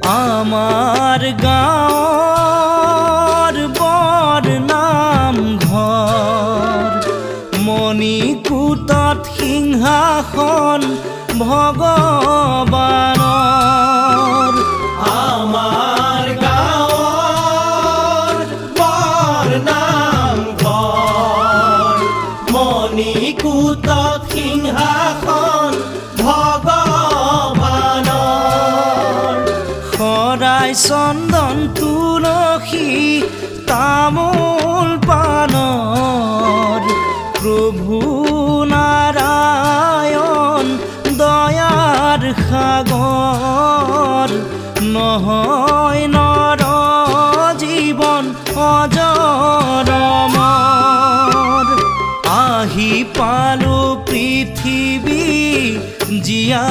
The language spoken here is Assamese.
আমাৰ গাঁৱৰ বৰ নামঘৰ মণিকূটত সিংহাসন ভগৱানৰ আমাৰ গাঁৱৰ বৰ নামঘৰ মণিকূটত সিংহাসন ভগৱানৰ শৰাই চন্দন তুলসী তামোল পানৰ প্ৰভু নাৰায়ণ দয়াৰ সাগৰ নহয় নৰ জীৱন অজৰমৰ আহি পালো পৃথিৱী জীয়া